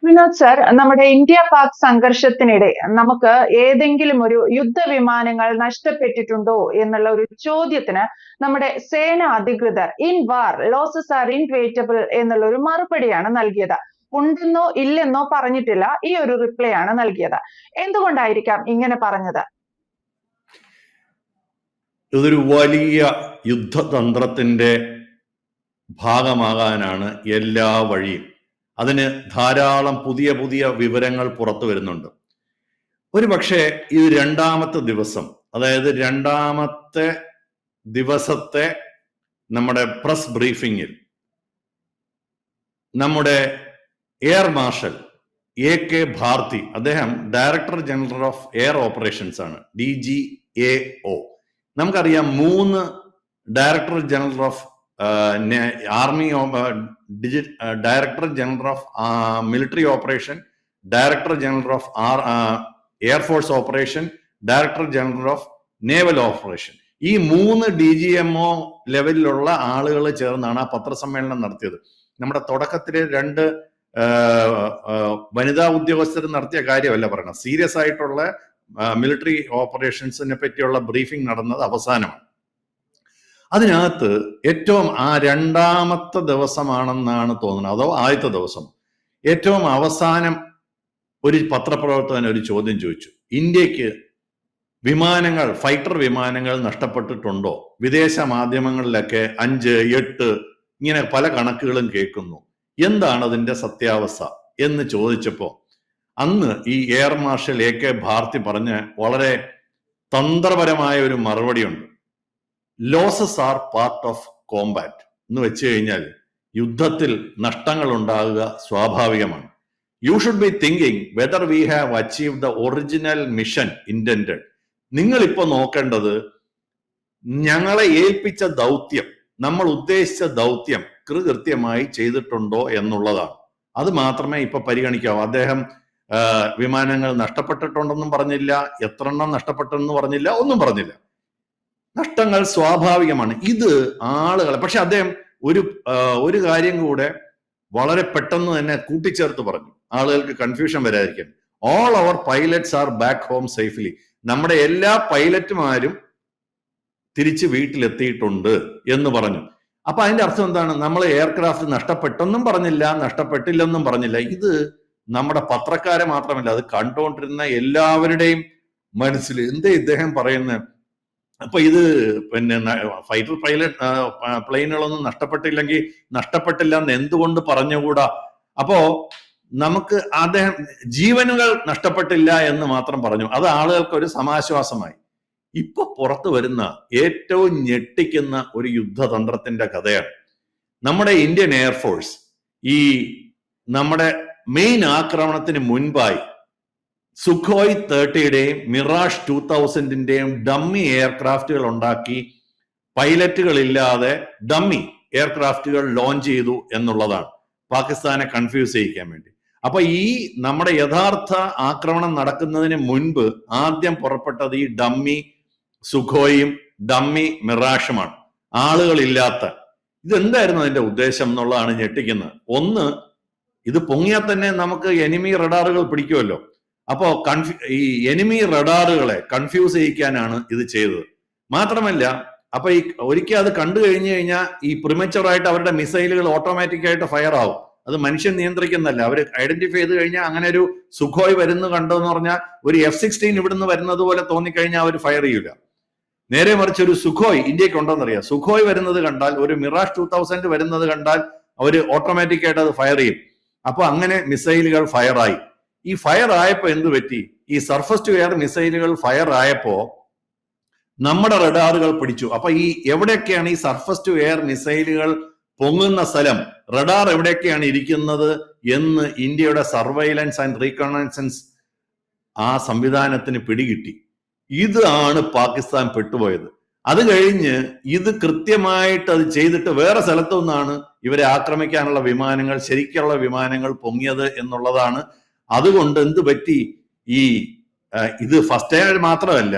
Vinod sir, നമ്മുടെ India Pak സംഘർഷത്തിനിടെ നമുക്ക് ഏതെങ്കിലും ഒരു യുദ്ധവിമാനങ്ങൾ നഷ്ടപ്പെട്ടിട്ടുണ്ടോ എന്നുള്ള ഒരു ചോദ്യത്തിന് നമ്മുടെ സേനാ അധികൃതർ ഇൻ വാർ ലോസസ് ആർ ഇൻവേറ്റബിൾ എന്നുള്ള ഒരു മറുപടിയാണ് നൽകിയത്. ഉണ്ടെന്നോ ഇല്ലെന്നോ പറഞ്ഞിട്ടില്ല, ഈ ഒരു റിപ്ലൈ ആണ് നൽകിയത്. എന്തുകൊണ്ടായിരിക്കാം ഇങ്ങനെ പറഞ്ഞത്? ഇതൊരു വലിയ യുദ്ധതന്ത്രത്തിന്റെ ഭാഗമാകാനാണ് എല്ലാ വഴിയും. അതിന് ധാരാളം പുതിയ പുതിയ വിവരങ്ങൾ പുറത്തു വരുന്നുണ്ട്. ഒരു പക്ഷേ ഇത് രണ്ടാമത്തെ ദിവസം, അതായത് രണ്ടാമത്തെ ദിവസത്തെ നമ്മുടെ പ്രസ് ബ്രീഫിങ്ങിൽ നമ്മുടെ എയർ മാർഷൽ AK ഭാർത്തി, അദ്ദേഹം director general of air operations ആണ്, DGAO. നമുക്കറിയാം 3 director general of army, director general of military operation, director general of air force operation, director general of naval operation. ഈ 3 DGMO ലെവലിലുള്ള ആളുകൾ ചേർന്നാണ് ആ പത്രസമ്മേളനം നടത്തിയത്. നമ്മുടെ തുടക്കത്തിലെ 2 വനിതാ ഉദ്യോഗസ്ഥർ നടത്തിയ കാര്യമല്ല പറയണം, സീരിയസ് ആയിട്ടുള്ള മിലിറ്ററി ഓപ്പറേഷൻസിനെ പറ്റിയുള്ള ബ്രീഫിംഗ് നടന്നത് അവസാനമാണ്. അതിനകത്ത് ഏറ്റവും രണ്ടാമത്തെ ദിവസമാണെന്നാണ് തോന്നുന്നത്, അതോ ആദ്യത്തെ ദിവസം, ഏറ്റവും അവസാനം ഒരു പത്രപ്രവർത്തകൻ ഒരു ചോദ്യം ചോദിച്ചു. ഇന്ത്യക്ക് വിമാനങ്ങൾ, ഫൈറ്റർ വിമാനങ്ങൾ നഷ്ടപ്പെട്ടിട്ടുണ്ടോ? വിദേശ മാധ്യമങ്ങളിലൊക്കെ 5, 8 ഇങ്ങനെ പല കണക്കുകളും കേൾക്കുന്നു. എന്താണ് അതിന്റെ സത്യാവസ്ഥ എന്ന് ചോദിച്ചപ്പോൾ അന്ന് ഈ എയർ മാർഷൽ AK ഭാർത്തി പറഞ്ഞ വളരെ തന്ത്രപരമായ ഒരു മറുപടിയുണ്ട്. Losses are part of combat എന്ന് വെച്ച് കഴിഞ്ഞാൽ യുദ്ധത്തിൽ നഷ്ടങ്ങൾ ഉണ്ടാകുക സ്വാഭാവികമാണ്. You should be thinking whether we have achieve the original mission intended. നിങ്ങൾ ഇപ്പൊ നോക്കേണ്ടത് ഞങ്ങളെ ഏൽപ്പിച്ച ദൗത്യം, നമ്മൾ ഉദ്ദേശിച്ച ദൗത്യം കൃത്യമായി ചെയ്തിട്ടുണ്ടോ എന്നുള്ളതാണ്. അത് മാത്രമേ ഇപ്പൊ പരിഗണിക്കാവൂ. അദ്ദേഹം വിമാനങ്ങൾ നഷ്ടപ്പെട്ടിട്ടുണ്ടെന്നും പറഞ്ഞില്ല, എത്ര എണ്ണം നഷ്ടപ്പെട്ടെന്ന് പറഞ്ഞില്ല, ഒന്നും പറഞ്ഞില്ല. നഷ്ടങ്ങൾ സ്വാഭാവികമാണ്. ഇത് ആളുകളെ, പക്ഷെ അദ്ദേഹം ഒരു കാര്യം കൂടെ വളരെ പെട്ടെന്ന് തന്നെ കൂട്ടിച്ചേർത്ത് പറഞ്ഞു, ആളുകൾക്ക് കൺഫ്യൂഷൻ വരാതിരിക്കാൻ. All our pilots are back home safely. നമ്മുടെ എല്ലാ പൈലറ്റുമാരും തിരിച്ച് വീട്ടിലെത്തിയിട്ടുണ്ട് എന്ന് പറഞ്ഞു. അപ്പൊ അതിന്റെ അർത്ഥം എന്താണ്? നമ്മൾ എയർക്രാഫ്റ്റ് നഷ്ടപ്പെട്ടെന്നും പറഞ്ഞില്ല, നഷ്ടപ്പെട്ടില്ലെന്നും പറഞ്ഞില്ല. ഇത് നമ്മുടെ പത്രക്കാരെ മാത്രമല്ല, അത് കണ്ടുകൊണ്ടിരുന്ന എല്ലാവരുടെയും മനസ്സിൽ എന്തേ ഇദ്ദേഹം പറയുന്നത്? അപ്പൊ ഇത് പിന്നെ ഫൈറ്റർ പ്ലെയിനുകളൊന്നും നഷ്ടപ്പെട്ടില്ലെങ്കിൽ നഷ്ടപ്പെട്ടില്ല എന്ന് എന്തുകൊണ്ട് പറഞ്ഞുകൂടാ? അപ്പോ നമുക്ക് അദ്ദേഹം ജീവനുകൾ നഷ്ടപ്പെട്ടില്ല എന്ന് മാത്രം പറഞ്ഞു. അത് ആളുകൾക്ക് ഒരു സമാശ്വാസമായി. ഇപ്പൊ പുറത്തു വരുന്ന ഏറ്റവും ഞെട്ടിക്കുന്ന ഒരു യുദ്ധതന്ത്രത്തിന്റെ കഥയാണ്. നമ്മുടെ ഇന്ത്യൻ എയർഫോഴ്സ് ഈ നമ്മുടെ മെയിൻ ആക്രമണത്തിന് മുൻപായി സുഖോയ് 30യുടെയും മിറാഷ് 2000ന്റെയും ഡമ്മി എയർക്രാഫ്റ്റുകൾ ഉണ്ടാക്കി പൈലറ്റുകളില്ലാതെ ഡമ്മി എയർക്രാഫ്റ്റുകൾ ലോഞ്ച് ചെയ്തു എന്നുള്ളതാണ്, പാകിസ്ഥാനെ കൺഫ്യൂസ് ചെയ്യിക്കാൻ വേണ്ടി. അപ്പൊ ഈ നമ്മുടെ യഥാർത്ഥ ആക്രമണം നടക്കുന്നതിന് മുൻപ് ആദ്യം പുറപ്പെട്ടത് ഈ ഡമ്മി സുഖോയും ഡമ്മി മിറാഷുമാണ്, ആളുകളില്ലാത്ത. ഇതെന്തായിരുന്നു അതിന്റെ ഉദ്ദേശം എന്നുള്ളതാണ് ഞെട്ടിക്കുന്നത്. ഒന്ന്, ഇത് പൊങ്ങിയാൽ തന്നെ നമുക്ക് എനിമി റഡാറുകൾ പിടിക്കുമല്ലോ. അപ്പോ ഈ എനിമി റഡാറുകളെ കൺഫ്യൂസ് ചെയ്യിക്കാനാണ് ഇത് ചെയ്തത്. മാത്രമല്ല, അപ്പൊ ഈ ഒരിക്കൽ അത് കണ്ടു കഴിഞ്ഞു കഴിഞ്ഞാൽ ഈ പ്രിമച്ചുറായിട്ട് അവരുടെ മിസൈലുകൾ ഓട്ടോമാറ്റിക് ആയിട്ട് ഫയർ ആവും. അത് മനുഷ്യൻ നിയന്ത്രിക്കുന്നല്ല. അവർ ഐഡന്റിഫൈ ചെയ്ത് കഴിഞ്ഞാൽ അങ്ങനെ ഒരു സുഖോയ് വരുന്നു കണ്ടെന്ന് പറഞ്ഞാൽ ഒരു F-16 ഇവിടുന്ന് വരുന്നത് പോലെ തോന്നിക്കഴിഞ്ഞാൽ അവർ ഫയർ ചെയ്യൂല. നേരെ മറിച്ച് ഒരു സുഖോയ് ഇന്ത്യക്ക് ഉണ്ടെന്നറിയാം. സുഖോയ് വരുന്നത് കണ്ടാൽ, ഒരു മിറാഷ് 2000 വരുന്നത് കണ്ടാൽ അവർ ഓട്ടോമാറ്റിക് ആയിട്ട് അത് ഫയർ ചെയ്യും. അപ്പൊ അങ്ങനെ മിസൈലുകൾ ഫയറായി. ഈ ഫയർ ആയപ്പോ എന്ത് പറ്റി? ഈ സർഫസ് ടു എയർ മിസൈലുകൾ ഫയർ ആയപ്പോ നമ്മുടെ റഡാറുകൾ പിടിച്ചു. അപ്പൊ ഈ എവിടെയൊക്കെയാണ് ഈ സർഫസ് ടു എയർ മിസൈലുകൾ പൊങ്ങുന്ന സ്ഥലം, റഡാർ എവിടെയൊക്കെയാണ് ഇരിക്കുന്നത് എന്ന് ഇന്ത്യയുടെ സർവൈലൻസ് ആൻഡ് റീകണൈസൻസ് ആ സംവിധാനത്തിന് പിടികിട്ടി. ഇതാണ് പാകിസ്ഥാൻ പെട്ടുപോയത്. അത് കഴിഞ്ഞ് ഇത് കൃത്യമായിട്ട് അത് ചെയ്തിട്ട് വേറെ സ്ഥലത്തു നിന്നാണ് ഇവരെ ആക്രമിക്കാനുള്ള വിമാനങ്ങൾ, ശരിക്കുള്ള വിമാനങ്ങൾ പൊങ്ങിയത് എന്നുള്ളതാണ്. അതുകൊണ്ട് എന്ത് പറ്റി? ഇത് ഫസ്റ്റ് എയർ മാത്രമല്ല,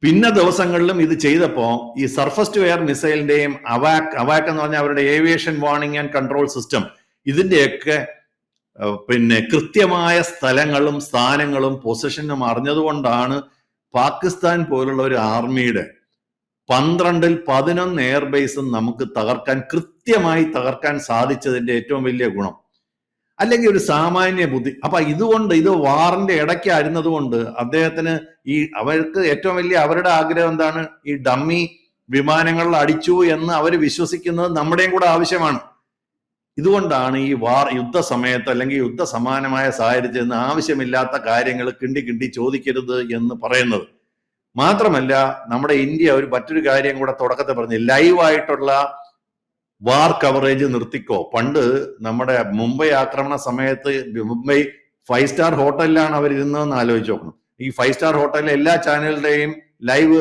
പിന്നെ ദിവസങ്ങളിലും ഇത് ചെയ്തപ്പോ ഈ സർഫസ് ടു എയർ മിസൈലിന്റെയും അവാക്ക് എന്ന് പറഞ്ഞാൽ അവരുടെ aviation warning and control system, ഇതിന്റെയൊക്കെ പിന്നെ കൃത്യമായ സ്ഥലങ്ങളും സ്ഥാനങ്ങളും പൊസിഷനും അറിഞ്ഞതുകൊണ്ടാണ് പാകിസ്ഥാൻ പോലുള്ള ഒരു ആർമിയുടെ 12-ൽ 11 എയർബേസും നമുക്ക് കൃത്യമായി തകർക്കാൻ സാധിച്ചതിന്റെ ഏറ്റവും വലിയ ഗുണം, അല്ലെങ്കിൽ ഒരു സാമാന്യ ബുദ്ധി. അപ്പൊ ഇതുകൊണ്ട് ഇത് വാറിന്റെ ഇടയ്ക്കായിരുന്നത് കൊണ്ട് അദ്ദേഹത്തിന് അവർക്ക് ഏറ്റവും വലിയ അവരുടെ ആഗ്രഹം എന്താണ്? ഈ ഡമ്മി വിമാനങ്ങളിൽ അടിച്ചു എന്ന് അവർ വിശ്വസിക്കുന്നത് നമ്മുടെയും കൂടെ ആവശ്യമാണ്. ഇതുകൊണ്ടാണ് ഈ യുദ്ധ സമയത്ത് അല്ലെങ്കിൽ യുദ്ധ സമാനമായ സാഹചര്യത്തിൽ ആവശ്യമില്ലാത്ത കാര്യങ്ങൾ കിണ്ടി ചോദിക്കരുത് എന്ന് പറയുന്നത്. മാത്രമല്ല നമ്മുടെ ഇന്ത്യ മറ്റൊരു കാര്യം കൂടെ തുടക്കത്തിൽ പറഞ്ഞു, ലൈവായിട്ടുള്ള വാർ കവറേജ് നിർത്തിക്കോ. പണ്ട് നമ്മുടെ മുംബൈ ആക്രമണ സമയത്ത് മുംബൈ 5 സ്റ്റാർ ഹോട്ടലിലാണ് അവർ ഇരുന്നതെന്ന് ആലോചിച്ച് നോക്കണം. ഈ 5 സ്റ്റാർ ഹോട്ടലിലെ എല്ലാ ചാനലുകളുടെയും ലൈവ്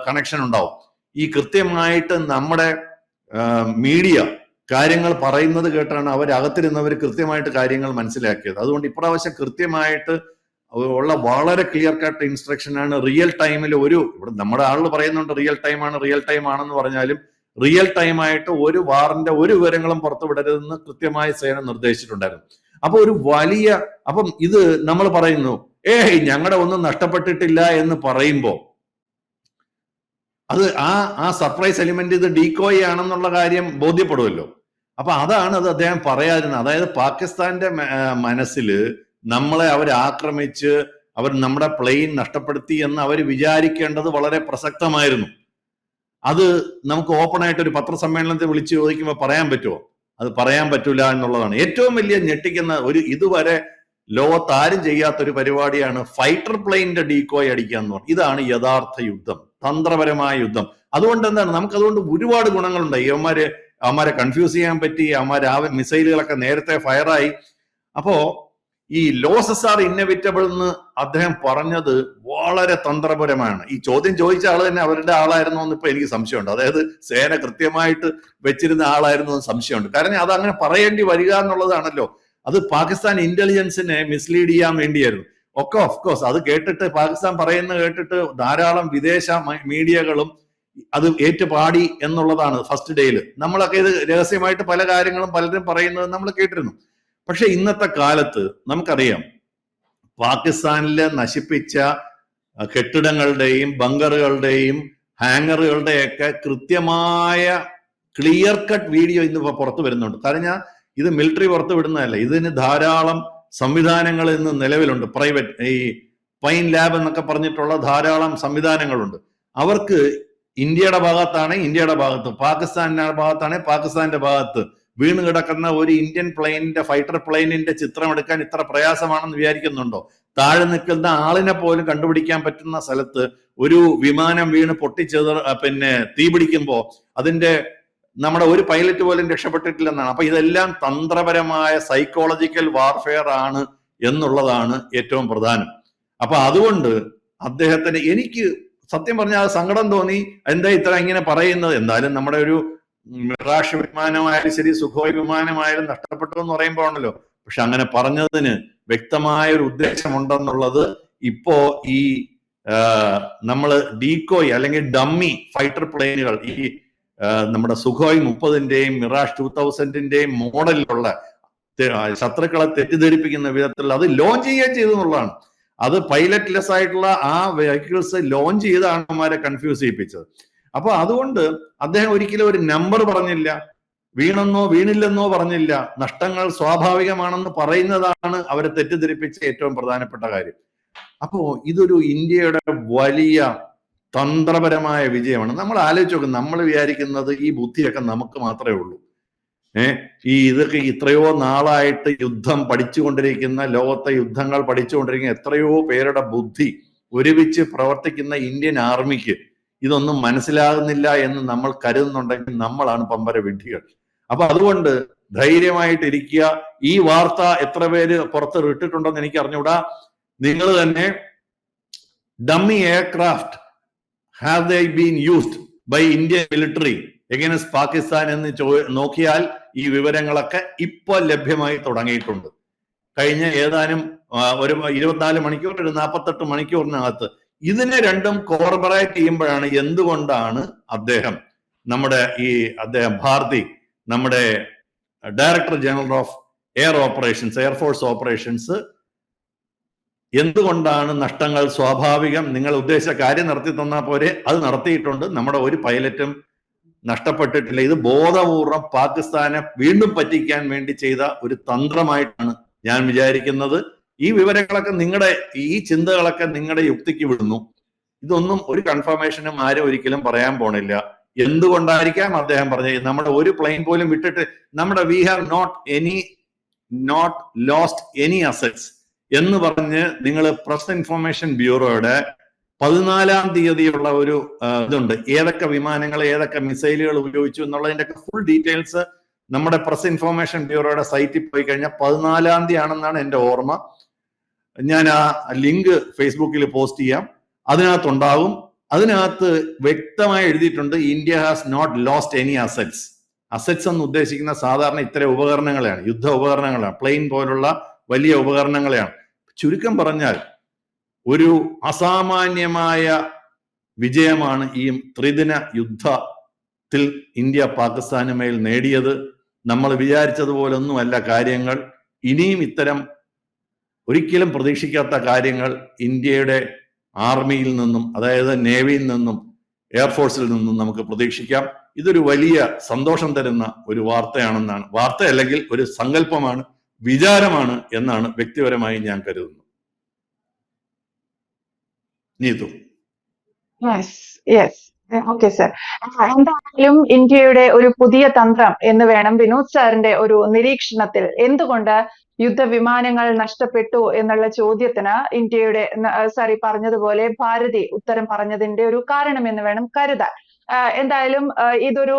കണക്ഷൻ ഉണ്ടാവും. ഈ കൃത്യമായിട്ട് നമ്മുടെ മീഡിയ കാര്യങ്ങൾ പറയുന്നത് കേട്ടാണ് അവരകത്തിരുന്നവർ കൃത്യമായിട്ട് കാര്യങ്ങൾ മനസ്സിലാക്കിയത്. അതുകൊണ്ട് ഇപ്രാവശ്യം കൃത്യമായിട്ട് ഉള്ള വളരെ ക്ലിയർ കട്ട് ഇൻസ്ട്രക്ഷനാണ്. റിയൽ ടൈമിൽ ഇവിടെ നമ്മുടെ ആളുകൾ പറയുന്നുണ്ട് റിയൽ ടൈം ആണെന്ന് പറഞ്ഞാലും റിയൽ ടൈം ആയിട്ട് ഒരു വാറിന്റെ ഒരു വിവരങ്ങളും പുറത്തു വിടരുതെന്ന് കൃത്യമായി സേന നിർദ്ദേശിച്ചിട്ടുണ്ടായിരുന്നു. അപ്പൊ അപ്പം ഇത് നമ്മൾ പറയുന്നു ഞങ്ങളുടെ ഒന്നും നഷ്ടപ്പെട്ടിട്ടില്ല എന്ന് പറയുമ്പോ അത് ആ സർപ്രൈസ് എലിമെന്റ് ഇത് ഡീകോയ് ആണെന്നുള്ള കാര്യം ബോധ്യപ്പെടുമല്ലോ. അപ്പൊ അതാണ് അത് അദ്ദേഹം പറയാതിരുന്നത്. അതായത് പാകിസ്ഥാന്റെ മനസ്സിൽ നമ്മളെ അവർ ആക്രമിച്ച് നമ്മുടെ പ്ലെയിൻ നഷ്ടപ്പെടുത്തി എന്ന് അവർ വിചാരിക്കേണ്ടത് വളരെ പ്രസക്തമായിരുന്നു. അത് നമുക്ക് ഓപ്പൺ ആയിട്ട് ഒരു പത്രസമ്മേളനത്തിൽ വിളിച്ചു ചോദിക്കുമ്പോൾ പറയാൻ പറ്റുമോ? അത് പറയാൻ പറ്റൂല എന്നുള്ളതാണ് ഏറ്റവും വലിയ ഞെട്ടിക്കുന്ന ഇതുവരെ ലോകത്ത് ആരും ചെയ്യാത്തൊരു പരിപാടിയാണ് ഫൈറ്റർ പ്ലെയിനിന്റെ ഡീകോയ് അടിക്കുക എന്ന് പറഞ്ഞത്. ഇതാണ് യഥാർത്ഥ യുദ്ധം, തന്ത്രപരമായ യുദ്ധം. അതുകൊണ്ട് എന്താണ് നമുക്കതുകൊണ്ട് ഒരുപാട് ഗുണങ്ങളുണ്ട്. അവന്മാരെ കൺഫ്യൂസ് ചെയ്യാൻ പറ്റി, മിസൈലുകളൊക്കെ നേരത്തെ ഫയറായി. അപ്പോ ഈ ലോസസ് ആർ ഇന്നെവിറ്റബിൾ എന്ന് അദ്ദേഹം പറഞ്ഞത് വളരെ തന്ത്രപരമാണ്. ഈ ചോദ്യം ചോദിച്ച ആള് തന്നെ അവരുടെ ആളായിരുന്നു എന്ന് ഇപ്പൊ എനിക്ക് സംശയമുണ്ട്. അതായത് സേന കൃത്യമായിട്ട് വെച്ചിരുന്ന ആളായിരുന്നു എന്ന് സംശയമുണ്ട്. കാരണം അത് അങ്ങനെ പറയേണ്ടി വരിക എന്നുള്ളതാണല്ലോ. അത് പാകിസ്ഥാൻ ഇന്റലിജൻസിനെ മിസ്ലീഡ് ചെയ്യാൻ വേണ്ടിയായിരുന്നു. ഓഫ്കോഴ്സ് അത് കേട്ടിട്ട് പാകിസ്ഥാൻ കേട്ടിട്ട് ധാരാളം വിദേശ മീഡിയകളും അത് ഏറ്റുപാടി എന്നുള്ളതാണ് ഫസ്റ്റ് ഡേയിൽ. നമ്മളൊക്കെ ഇത് രഹസ്യമായിട്ട് പല കാര്യങ്ങളും പലരും പറയുന്നത് നമ്മൾ കേട്ടിരുന്നു. പക്ഷെ ഇന്നത്തെ കാലത്ത് നമുക്കറിയാം പാകിസ്ഥാനിലെ നശിപ്പിച്ച കെട്ടിടങ്ങളുടെയും ബങ്കറുകളുടെയും ഹാങ്ങറുകളുടെയൊക്കെ കൃത്യമായ ക്ലിയർ കട്ട് വീഡിയോ ഇന്ന് പുറത്തു വരുന്നുണ്ട്. കാരണം ഇത് മിലിറ്ററി പുറത്തു വിടുന്നതല്ല, ഇതിന് ധാരാളം സംവിധാനങ്ങൾ ഇന്ന് നിലവിലുണ്ട്. പ്രൈവറ്റ് ഈ പൈൻ ലാബ് എന്നൊക്കെ പറഞ്ഞിട്ടുള്ള ധാരാളം സംവിധാനങ്ങളുണ്ട്. അവർക്ക് ഇന്ത്യയുടെ ഭാഗത്താണ് ഇന്ത്യയുടെ ഭാഗത്ത്, പാകിസ്ഥാന്റെ ഭാഗത്താണ് പാകിസ്ഥാന്റെ ഭാഗത്ത് വീണ് കിടക്കുന്ന ഒരു ഇന്ത്യൻ ഫൈറ്റർ പ്ലെയിനിന്റെ ചിത്രം എടുക്കാൻ ഇത്ര പ്രയാസമാണെന്ന് വിചാരിക്കുന്നുണ്ടോ? താഴെ നിൽക്കുന്ന ആളിനെ പോലും കണ്ടുപിടിക്കാൻ പറ്റുന്ന സ്ഥലത്ത് ഒരു വിമാനം വീണ് തീപിടിക്കുമ്പോ നമ്മുടെ ഒരു പൈലറ്റ് പോലും രക്ഷപ്പെട്ടിട്ടില്ലെന്നാണ്. അപ്പൊ ഇതെല്ലാം തന്ത്രപരമായ സൈക്കോളജിക്കൽ വാർഫെയർ ആണ് എന്നുള്ളതാണ് ഏറ്റവും പ്രധാനം. അപ്പൊ അതുകൊണ്ട് അദ്ദേഹത്തിന് എനിക്ക് സത്യം പറഞ്ഞാൽ സങ്കടം തോന്നി. എന്താ ഇങ്ങനെ പറയുന്നത്? എന്തായാലും നമ്മുടെ ഒരു മിറാഷ് വിമാനമായാലും ശരി, സുഖോയ് വിമാനമായാലും നഷ്ടപ്പെട്ടു എന്ന് പറയുമ്പോഴാണല്ലോ. പക്ഷെ അങ്ങനെ പറഞ്ഞതിന് വ്യക്തമായ ഒരു ഉദ്ദേശമുണ്ടെന്നുള്ളത് ഇപ്പോ ഈ നമ്മള് ഡീകോയ് അല്ലെങ്കിൽ ഡമ്മി ഫൈറ്റർ പ്ലെയിനുകൾ നമ്മുടെ സുഖോയ് 30-ന്റെയും മിറാഷ് 2000-ന്റെയും മോഡലിലുള്ള ശത്രുക്കളെ തെറ്റിദ്ധരിപ്പിക്കുന്ന വിധത്തിൽ അത് ലോഞ്ച് ചെയ്യുകയും ചെയ്തു എന്നുള്ളതാണ്. അത് പൈലറ്റ്ലെസ് ആയിട്ടുള്ള ആ വെഹിക്കിൾസ് ലോഞ്ച് ചെയ്താണ് അവന്മാരെ കൺഫ്യൂസ് ചെയ്യിപ്പിച്ചത്. അപ്പൊ അതുകൊണ്ട് അദ്ദേഹം ഒരിക്കലും ഒരു നമ്പർ പറഞ്ഞില്ല, വീണെന്നോ വീണില്ലെന്നോ പറഞ്ഞില്ല. നഷ്ടങ്ങൾ സ്വാഭാവികമാണെന്ന് പറയുന്നതാണ് അവരെ തെറ്റിദ്ധരിപ്പിച്ച ഏറ്റവും പ്രധാനപ്പെട്ട കാര്യം. അപ്പോ ഇതൊരു ഇന്ത്യയുടെ വലിയ തന്ത്രപരമായ വിജയമാണ്. നമ്മൾ ആലോചിച്ച് നോക്കും, നമ്മൾ വിചാരിക്കുന്നത് ഈ ബുദ്ധിയൊക്കെ നമുക്ക് മാത്രമേ ഉള്ളൂ. ഇതൊക്കെ ഇത്രയോ നാളായിട്ട് യുദ്ധം പഠിച്ചുകൊണ്ടിരിക്കുന്ന, ലോകത്തെ യുദ്ധങ്ങൾ പഠിച്ചുകൊണ്ടിരിക്കുന്ന എത്രയോ പേരുടെ ബുദ്ധി ഒരുമിച്ച് പ്രവർത്തിക്കുന്ന ഇന്ത്യൻ ആർമിക്ക് ഇതൊന്നും മനസ്സിലാകുന്നില്ല എന്ന് നമ്മൾ കരുതുന്നുണ്ടെങ്കിൽ നമ്മളാണ് പമ്പര വിഡ്ഢികൾ. അപ്പൊ അതുകൊണ്ട് ധൈര്യമായിട്ടിരിക്കുക. ഈ വാർത്ത എത്ര പേര് പുറത്ത് വിട്ടിട്ടുണ്ടെന്ന് എനിക്ക് അറിഞ്ഞൂടാ. നിങ്ങൾ തന്നെ dummy aircraft have they been used by Indian military against Pakistan എന്ന് നോക്കിയാൽ ഈ വിവരങ്ങളൊക്കെ ഇപ്പോൾ ലഭ്യമായി തുടങ്ങിയിട്ടുണ്ട്. കഴിഞ്ഞ ഏതാനും ഒരു 24 മണിക്കൂർ, ഒരു 48 മണിക്കൂറിനകത്ത് ഇതിനെ രണ്ടും കോർബറേറ്റ് ചെയ്യുമ്പോഴാണ് എന്തുകൊണ്ടാണ് ഭാരതി, നമ്മുടെ director general of air force operations എന്തുകൊണ്ടാണ് നഷ്ടങ്ങൾ സ്വാഭാവികം? നിങ്ങൾ ഉദ്ദേശിച്ച കാര്യം നടത്തി തന്നാൽ പോരെ, അത് നടത്തിയിട്ടുണ്ട്. നമ്മുടെ ഒരു പൈലറ്റും നഷ്ടപ്പെട്ടിട്ടില്ല. ഇത് ബോധപൂർവം പാകിസ്ഥാനെ വീണ്ടും പറ്റിക്കാൻ വേണ്ടി ചെയ്ത ഒരു തന്ത്രമായിട്ടാണ് ഞാൻ വിചാരിക്കുന്നത്. ഈ വിവരങ്ങളൊക്കെ ഈ ചിന്തകളൊക്കെ നിങ്ങളുടെ യുക്തിക്ക് വിടുന്നു. ഇതൊന്നും ഒരു കൺഫർമേഷനും ആരും ഒരിക്കലും പറയാൻ പോണില്ല. എന്തുകൊണ്ടായിരിക്കാം അദ്ദേഹം പറഞ്ഞത്? നമ്മുടെ ഒരു പ്ലെയിൻ പോലും വിട്ടിട്ട് we have not lost any assets എന്ന് പറഞ്ഞ് നിങ്ങൾ പ്രസ് ഇൻഫർമേഷൻ ബ്യൂറോയുടെ 14-ാം തീയതിയുള്ള ഒരു ഇതുണ്ട്, ഏതൊക്കെ വിമാനങ്ങൾ ഏതൊക്കെ മിസൈലുകൾ ഉപയോഗിച്ചു എന്നുള്ളതിന്റെ ഒക്കെ ഫുൾ ഡീറ്റെയിൽസ് നമ്മുടെ പ്രസ് ഇൻഫർമേഷൻ ബ്യൂറോയുടെ സൈറ്റിൽ പോയി കഴിഞ്ഞാൽ 14-ാം തീയതി ആണെന്നാണ് എന്റെ ഓർമ്മ. ഞാൻ ആ ലിങ്ക് ഫേസ്ബുക്കിൽ പോസ്റ്റ് ചെയ്യാം, അതിനകത്തുണ്ടാവും. അതിനകത്ത് വ്യക്തമായി എഴുതിയിട്ടുണ്ട്, India has not lost any assets. Assets എന്ന് ഉദ്ദേശിക്കുന്ന സാധാരണ ഇത്തരം ഉപകരണങ്ങളെയാണ്, യുദ്ധ ഉപകരണങ്ങളാണ്, പ്ലെയിൻ പോലുള്ള വലിയ ഉപകരണങ്ങളെയാണ്. ചുരുക്കം പറഞ്ഞാൽ ഒരു അസാമാന്യമായ വിജയമാണ് ഈ ത്രിദിന യുദ്ധത്തിൽ ഇന്ത്യ പാകിസ്ഥാന് മേൽ നേടിയത്. നമ്മൾ വിചാരിച്ചതുപോലൊന്നുമല്ല കാര്യങ്ങൾ. ഇനിയും ഇത്തരം ഒരിക്കലും പ്രതീക്ഷിക്കാത്ത കാര്യങ്ങൾ ഇന്ത്യയുടെ ആർമിയിൽ നിന്നും, അതായത് നേവിയിൽ നിന്നും എയർഫോഴ്സിൽ നിന്നും നമുക്ക് പ്രതീക്ഷിക്കാം. ഇതൊരു വലിയ സന്തോഷം തരുന്ന ഒരു വാർത്ത അല്ലെങ്കിൽ ഒരു സങ്കല്പമാണ്, വിചാരമാണ് എന്നാണ് വ്യക്തിപരമായി ഞാൻ കരുതുന്നു. നീതു. Okay sir. എന്തായാലും ഇന്ത്യയുടെ ഒരു പുതിയ തന്ത്രം എന്ന് വേണം വിനോദ് സാറിന്റെ ഒരു നിരീക്ഷണത്തിൽ എന്തുകൊണ്ട് യുദ്ധവിമാനങ്ങൾ നഷ്ടപ്പെട്ടു എന്നുള്ള ചോദ്യത്തിന് ഇന്ത്യയുടെ സാറി പറഞ്ഞതുപോലെ ഭാരതി ഉത്തരം പറഞ്ഞതിന്റെ ഒരു കാരണം എന്ന് വേണം കരുതാൻ. എന്തായാലും ഇതൊരു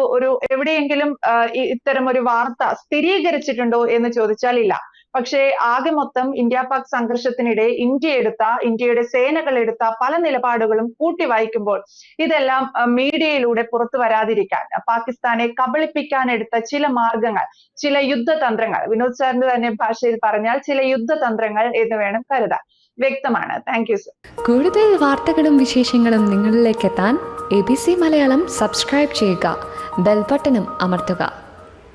എവിടെയെങ്കിലും ഇത്തരം ഒരു വാർത്ത സ്ഥിരീകരിച്ചിട്ടുണ്ടോ എന്ന് ചോദിച്ചാൽ ഇല്ല. പക്ഷേ ആകെ മൊത്തം ഇന്ത്യ പാക് സംഘർഷത്തിനിടെ ഇന്ത്യയുടെ സേനകൾ എടുത്ത പല നിലപാടുകളും കൂട്ടി വായിക്കുമ്പോൾ ഇതെല്ലാം മീഡിയയിലൂടെ പുറത്തു വരാതിരിക്കാൻ പാകിസ്ഥാനെ കബളിപ്പിക്കാൻ എടുത്ത ചില മാർഗങ്ങൾ, ചില യുദ്ധതന്ത്രങ്ങൾ, വിനോദ് സാറിന്റെ തന്നെ ഭാഷയിൽ പറഞ്ഞാൽ ചില യുദ്ധതന്ത്രങ്ങൾ എന്ന് വേണം കരുതാൻ. വ്യക്തമാണ്. Thank you sir. കൂടുതൽ വാർത്തകളും വിശേഷങ്ങളും നിങ്ങളിലേക്ക് എത്താൻ ABC മലയാളം സബ്സ്ക്രൈബ് ചെയ്യുക, ബെൽ ബട്ടണും അമർത്തുക.